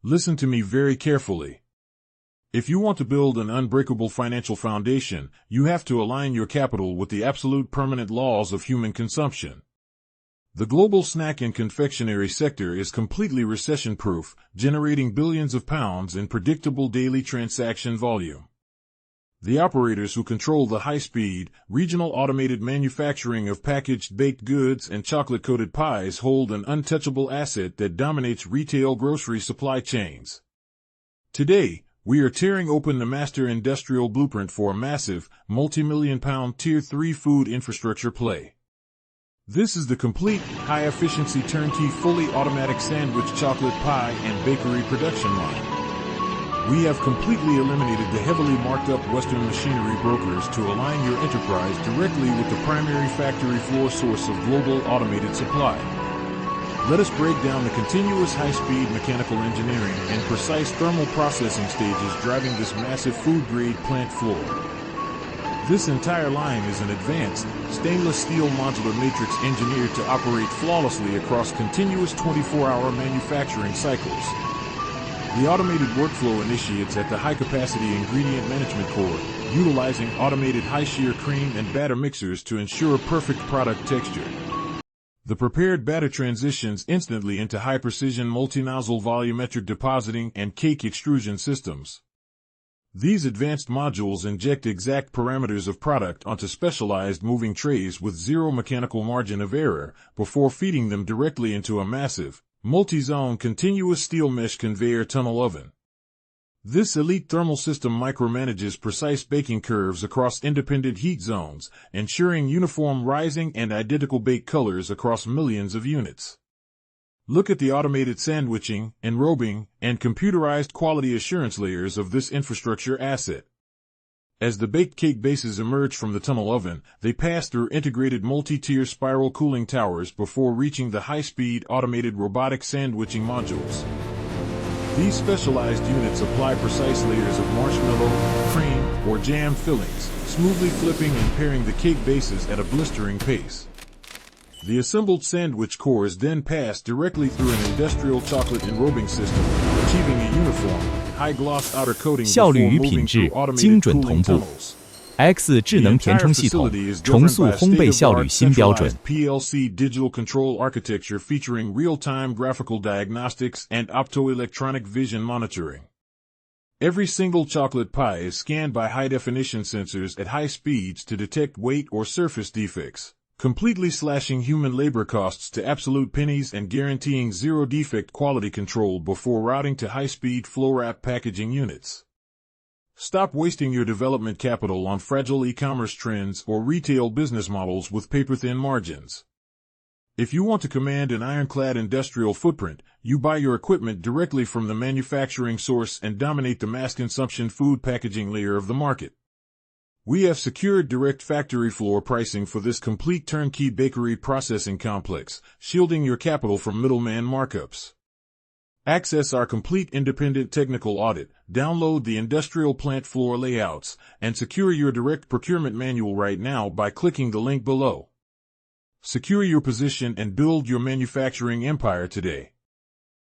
Listen to me very carefully. If you want to build an unbreakable financial foundation, you have to align your capital with the absolute permanent laws of human consumption. The global snack and confectionery sector is completely recession-proof, generating billions of pounds in predictable daily transaction volume. The operators who control the high-speed, regional automated manufacturing of packaged baked goods and chocolate-coated pies hold an untouchable asset that dominates retail grocery supply chains. Today, we are tearing open the master industrial blueprint for a massive, multi-million-pound Tier 3 food infrastructure play. This is the complete, high-efficiency turnkey fully automatic sandwich chocolate pie and bakery production line. We have completely eliminated the heavily marked-up Western machinery brokers to align your enterprise directly with the primary factory floor source of global automated supply. Let us break down the continuous high-speed mechanical engineering and precise thermal processing stages driving this massive food-grade plant floor. This entire line is an advanced, stainless steel modular matrix engineered to operate flawlessly across continuous 24-hour manufacturing cycles. The automated workflow initiates at the high-capacity ingredient management core, utilizing automated high-shear cream and batter mixers to ensure perfect product texture. The prepared batter transitions instantly into high-precision multi-nozzle volumetric depositing and cake extrusion systems. These advanced modules inject exact parameters of product onto specialized moving trays with zero mechanical margin of error before feeding them directly into a massive, multi-zone continuous steel mesh conveyor tunnel oven. This elite thermal system micromanages precise baking curves across independent heat zones, ensuring uniform rising and identical bake colors across millions of units. Look at the automated sandwiching, enrobing, and computerized quality assurance layers of this infrastructure asset. As the baked cake bases emerge from the tunnel oven, they pass through integrated multi-tier spiral cooling towers before reaching the high-speed automated robotic sandwiching modules. These specialized units apply precise layers of marshmallow, cream, or jam fillings, smoothly flipping and pairing the cake bases at a blistering pace. The assembled sandwich core is then passed directly through an industrial chocolate enrobing system, achieving a uniform, high-gloss outer coating 效率 before 与 moving 品质 through automated 精准 cooling 同步。 tunnels. X 智能填充系统重塑烘焙效率新标准。 PLC digital control architecture featuring real-time graphical diagnostics and optoelectronic vision monitoring. Every single chocolate pie is scanned by high-definition sensors at high speeds to detect weight or surface defects, completely slashing human labor costs to absolute pennies and guaranteeing zero-defect quality control before routing to high-speed flow-wrap packaging units. Stop wasting your development capital on fragile e-commerce trends or retail business models with paper-thin margins. If you want to command an ironclad industrial footprint, you buy your equipment directly from the manufacturing source and dominate the mass-consumption food packaging layer of the market. We have secured direct factory floor pricing for this complete turnkey bakery processing complex, shielding your capital from middleman markups. Access our complete independent technical audit, download the industrial plant floor layouts, and secure your direct procurement manual right now by clicking the link below. Secure your position and build your manufacturing empire today.